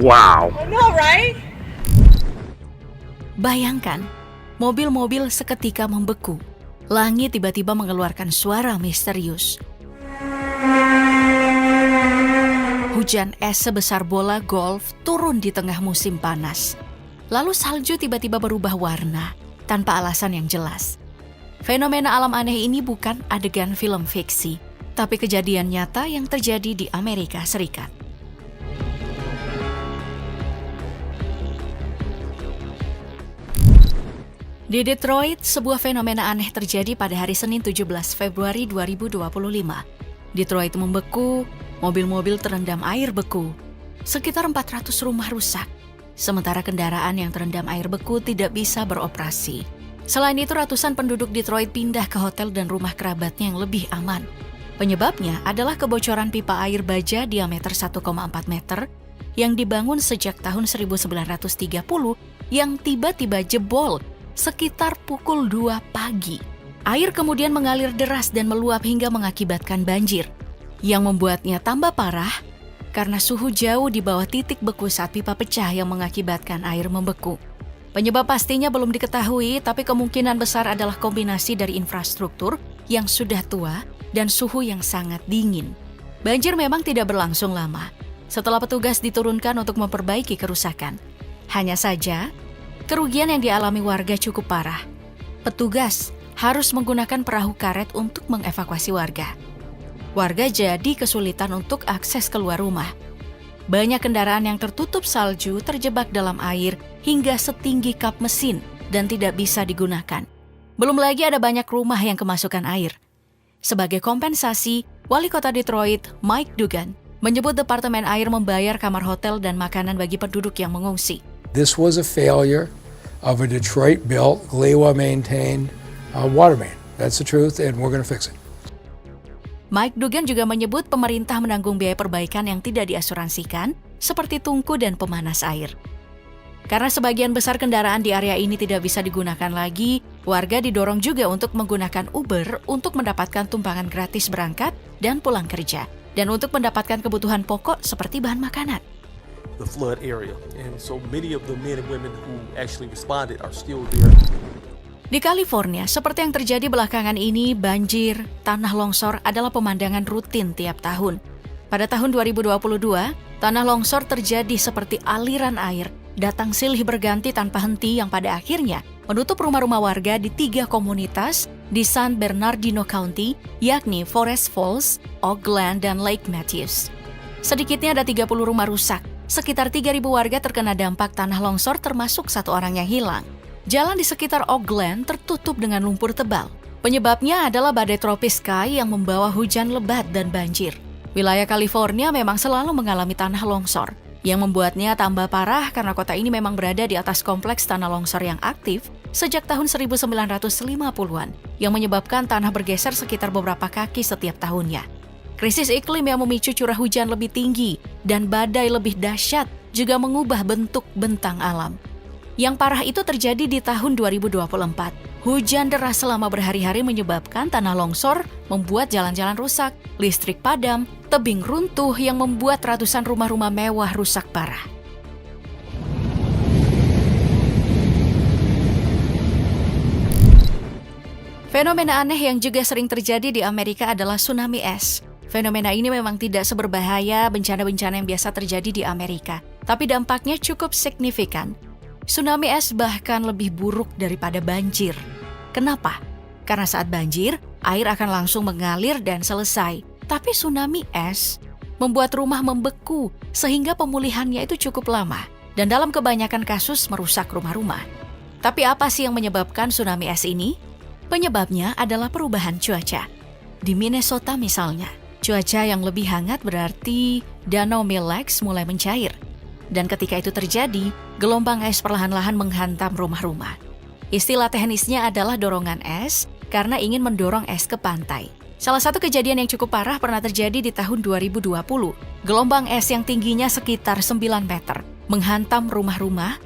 Wow. I know, right? Bayangkan, mobil-mobil seketika membeku. Langit tiba-tiba mengeluarkan suara misterius. Hujan es sebesar bola golf turun di tengah musim panas. Lalu salju tiba-tiba berubah warna tanpa alasan yang jelas. Fenomena alam aneh ini bukan adegan film fiksi, tapi kejadian nyata yang terjadi di Amerika Serikat. Di Detroit, sebuah fenomena aneh terjadi pada hari Senin 17 Februari 2025. Detroit membeku, mobil-mobil terendam air beku. Sekitar 400 rumah rusak, sementara kendaraan yang terendam air beku tidak bisa beroperasi. Selain itu, ratusan penduduk Detroit pindah ke hotel dan rumah kerabatnya yang lebih aman. Penyebabnya adalah kebocoran pipa air baja diameter 1,4 meter yang dibangun sejak tahun 1930 yang tiba-tiba jebol sekitar pukul 2 pagi. Air kemudian mengalir deras dan meluap hingga mengakibatkan banjir. Yang membuatnya tambah parah karena suhu jauh di bawah titik beku saat pipa pecah yang mengakibatkan air membeku. Penyebab pastinya belum diketahui, tapi kemungkinan besar adalah kombinasi dari infrastruktur yang sudah tua dan suhu yang sangat dingin. Banjir memang tidak berlangsung lama setelah petugas diturunkan untuk memperbaiki kerusakan. Hanya saja, kerugian yang dialami warga cukup parah. Petugas harus menggunakan perahu karet untuk mengevakuasi warga. Warga jadi kesulitan untuk akses keluar rumah. Banyak kendaraan yang tertutup salju terjebak dalam air hingga setinggi kap mesin dan tidak bisa digunakan. Belum lagi ada banyak rumah yang kemasukan air. Sebagai kompensasi, Wali Kota Detroit, Mike Duggan, menyebut Departemen Air membayar kamar hotel dan makanan bagi penduduk yang mengungsi. This was a failure of a Detroit-built, GLEWA-maintained water main. That's the truth, and we're going to fix it. Mike Duggan juga menyebut pemerintah menanggung biaya perbaikan yang tidak diasuransikan, seperti tungku dan pemanas air. Karena sebagian besar kendaraan di area ini tidak bisa digunakan lagi, warga didorong juga untuk menggunakan Uber untuk mendapatkan tumpangan gratis berangkat dan pulang kerja, dan untuk mendapatkan kebutuhan pokok seperti bahan makanan. The flood area, and so many of the men and women who actually responded are still there. Di California, seperti yang terjadi belakangan ini, banjir, tanah longsor adalah pemandangan rutin tiap tahun. Pada tahun 2022, tanah longsor terjadi seperti aliran air, datang silih berganti tanpa henti yang pada akhirnya menutup rumah-rumah warga di 3 komunitas di San Bernardino County, yakni Forest Falls, Oak Glen, dan Lake Matthews. Sedikitnya ada 30 rumah rusak. Sekitar 3.000 warga terkena dampak tanah longsor termasuk 1 orang yang hilang. Jalan di sekitar Oak Glen tertutup dengan lumpur tebal. Penyebabnya adalah badai tropis Kai yang membawa hujan lebat dan banjir. Wilayah California memang selalu mengalami tanah longsor, yang membuatnya tambah parah karena kota ini memang berada di atas kompleks tanah longsor yang aktif sejak tahun 1950-an, yang menyebabkan tanah bergeser sekitar beberapa kaki setiap tahunnya. Krisis iklim yang memicu curah hujan lebih tinggi dan badai lebih dahsyat juga mengubah bentuk bentang alam. Yang parah itu terjadi di tahun 2024. Hujan deras selama berhari-hari menyebabkan tanah longsor, membuat jalan-jalan rusak, listrik padam, tebing runtuh yang membuat ratusan rumah-rumah mewah rusak parah. Fenomena aneh yang juga sering terjadi di Amerika adalah tsunami es. Fenomena ini memang tidak seberbahaya bencana-bencana yang biasa terjadi di Amerika, tapi dampaknya cukup signifikan. Tsunami es bahkan lebih buruk daripada banjir. Kenapa? Karena saat banjir, air akan langsung mengalir dan selesai. Tapi tsunami es membuat rumah membeku sehingga pemulihannya itu cukup lama. Dan dalam kebanyakan kasus merusak rumah-rumah. Tapi apa sih yang menyebabkan tsunami es ini? Penyebabnya adalah perubahan cuaca. Di Minnesota misalnya, cuaca yang lebih hangat berarti danau Mille Lacs mulai mencair. Dan ketika itu terjadi, gelombang es perlahan-lahan menghantam rumah-rumah. Istilah teknisnya adalah dorongan es karena ingin mendorong es ke pantai. Salah satu kejadian yang cukup parah pernah terjadi di tahun 2020. Gelombang es yang tingginya sekitar 9 meter menghantam rumah-rumah,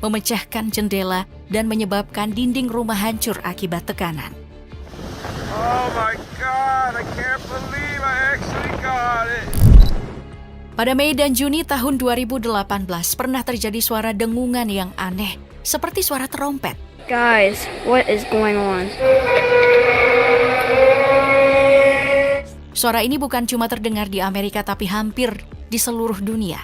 memecahkan jendela, dan menyebabkan dinding rumah hancur akibat tekanan. Oh my God, I can't believe I actually got it. Pada Mei dan Juni tahun 2018 pernah terjadi suara dengungan yang aneh, seperti suara trompet. Guys, what is going on? Suara ini bukan cuma terdengar di Amerika tapi hampir di seluruh dunia.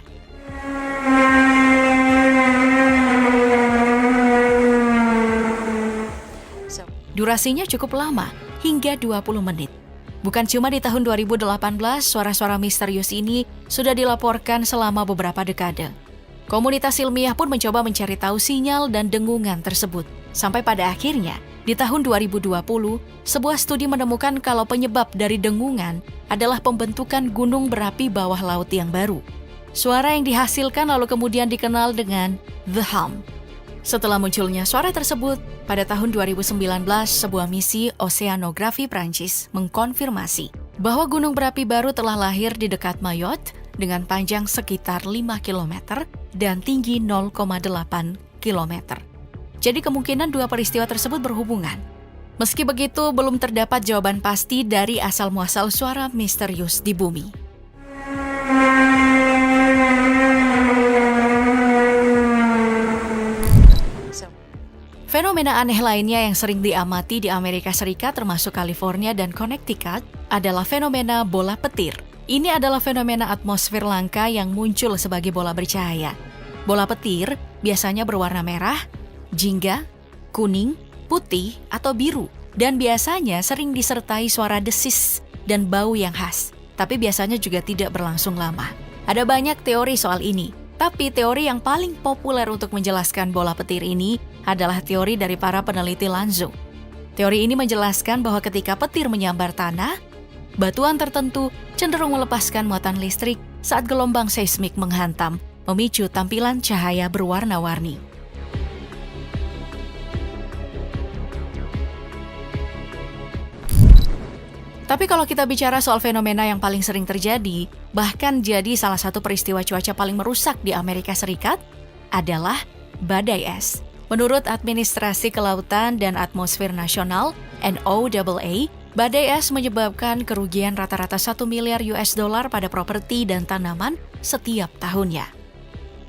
Durasinya cukup lama, hingga 20 menit. Bukan cuma di tahun 2018, suara-suara misterius ini sudah dilaporkan selama beberapa dekade. Komunitas ilmiah pun mencoba mencari tahu sinyal dan dengungan tersebut. Sampai pada akhirnya, di tahun 2020, sebuah studi menemukan kalau penyebab dari dengungan adalah pembentukan gunung berapi bawah laut yang baru. Suara yang dihasilkan lalu kemudian dikenal dengan The Hum. Setelah munculnya suara tersebut, pada tahun 2019, sebuah misi oseanografi Prancis mengkonfirmasi bahwa gunung berapi baru telah lahir di dekat Mayotte dengan panjang sekitar 5 km dan tinggi 0,8 km. Jadi kemungkinan dua peristiwa tersebut berhubungan. Meski begitu, belum terdapat jawaban pasti dari asal-muasal suara misterius di bumi. Fenomena aneh lainnya yang sering diamati di Amerika Serikat termasuk California dan Connecticut adalah fenomena bola petir. Ini adalah fenomena atmosfer langka yang muncul sebagai bola bercahaya. Bola petir biasanya berwarna merah, jingga, kuning, putih, atau biru, dan biasanya sering disertai suara desis dan bau yang khas, tapi biasanya juga tidak berlangsung lama. Ada banyak teori soal ini, tapi teori yang paling populer untuk menjelaskan bola petir ini adalah teori dari para peneliti Lanzo. Teori ini menjelaskan bahwa ketika petir menyambar tanah, batuan tertentu cenderung melepaskan muatan listrik saat gelombang seismik menghantam, memicu tampilan cahaya berwarna-warni. Tapi kalau kita bicara soal fenomena yang paling sering terjadi, bahkan jadi salah satu peristiwa cuaca paling merusak di Amerika Serikat, adalah badai es. Menurut Administrasi Kelautan dan Atmosfer Nasional, NOAA, badai es menyebabkan kerugian rata-rata 1 miliar US dollar pada properti dan tanaman setiap tahunnya.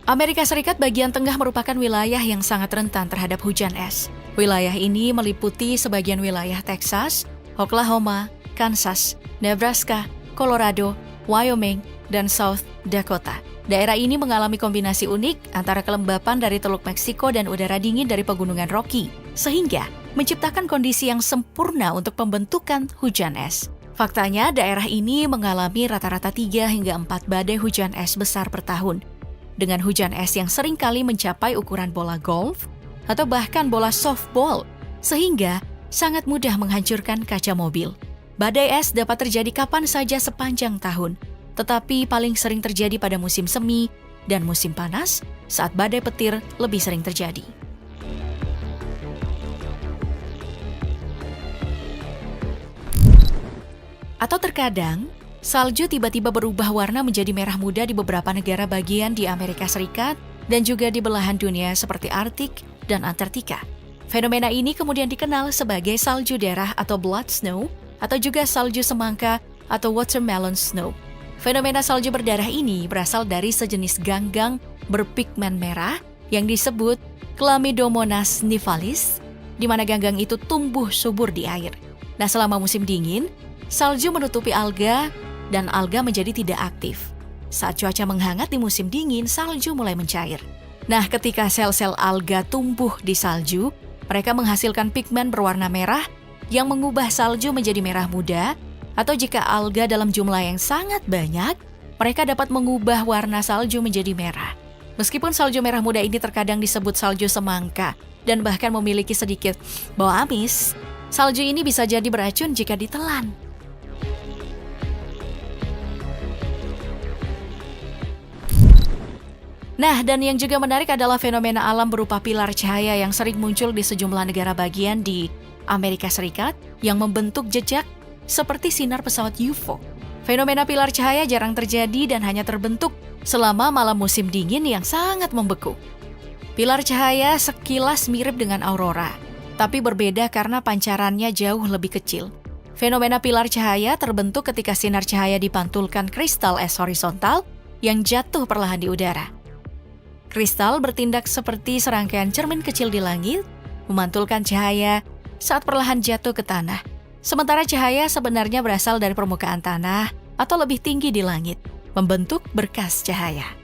Amerika Serikat bagian tengah merupakan wilayah yang sangat rentan terhadap hujan es. Wilayah ini meliputi sebagian wilayah Texas, Oklahoma, Kansas, Nebraska, Colorado, Wyoming, dan South Dakota. Daerah ini mengalami kombinasi unik antara kelembapan dari Teluk Meksiko dan udara dingin dari Pegunungan Rocky, sehingga menciptakan kondisi yang sempurna untuk pembentukan hujan es. Faktanya, daerah ini mengalami rata-rata 3 hingga 4 badai hujan es besar per tahun, dengan hujan es yang seringkali mencapai ukuran bola golf atau bahkan bola softball, sehingga sangat mudah menghancurkan kaca mobil. Badai es dapat terjadi kapan saja sepanjang tahun, tetapi paling sering terjadi pada musim semi dan musim panas saat badai petir lebih sering terjadi. Atau terkadang, salju tiba-tiba berubah warna menjadi merah muda di beberapa negara bagian di Amerika Serikat dan juga di belahan dunia seperti Arktik dan Antartika. Fenomena ini kemudian dikenal sebagai salju darah atau blood snow, atau juga salju semangka atau watermelon snow. Fenomena salju berdarah ini berasal dari sejenis ganggang berpigmen merah yang disebut Chlamydomonas nivalis, di mana ganggang itu tumbuh subur di air. Nah, selama musim dingin, salju menutupi alga dan alga menjadi tidak aktif. Saat cuaca menghangat di musim dingin, salju mulai mencair. Nah, ketika sel-sel alga tumbuh di salju, mereka menghasilkan pigmen berwarna merah yang mengubah salju menjadi merah muda, atau jika alga dalam jumlah yang sangat banyak, mereka dapat mengubah warna salju menjadi merah. Meskipun salju merah muda ini terkadang disebut salju semangka dan bahkan memiliki sedikit bau amis, salju ini bisa jadi beracun jika ditelan. Nah, dan yang juga menarik adalah fenomena alam berupa pilar cahaya yang sering muncul di sejumlah negara bagian di Amerika Serikat yang membentuk jejak seperti sinar pesawat UFO. Fenomena pilar cahaya jarang terjadi dan hanya terbentuk selama malam musim dingin yang sangat membeku. Pilar cahaya sekilas mirip dengan aurora, tapi berbeda karena pancarannya jauh lebih kecil. Fenomena pilar cahaya terbentuk ketika sinar cahaya dipantulkan kristal es horizontal yang jatuh perlahan di udara. Kristal bertindak seperti serangkaian cermin kecil di langit, memantulkan cahaya saat perlahan jatuh ke tanah. Sementara cahaya sebenarnya berasal dari permukaan tanah atau lebih tinggi di langit, membentuk berkas cahaya.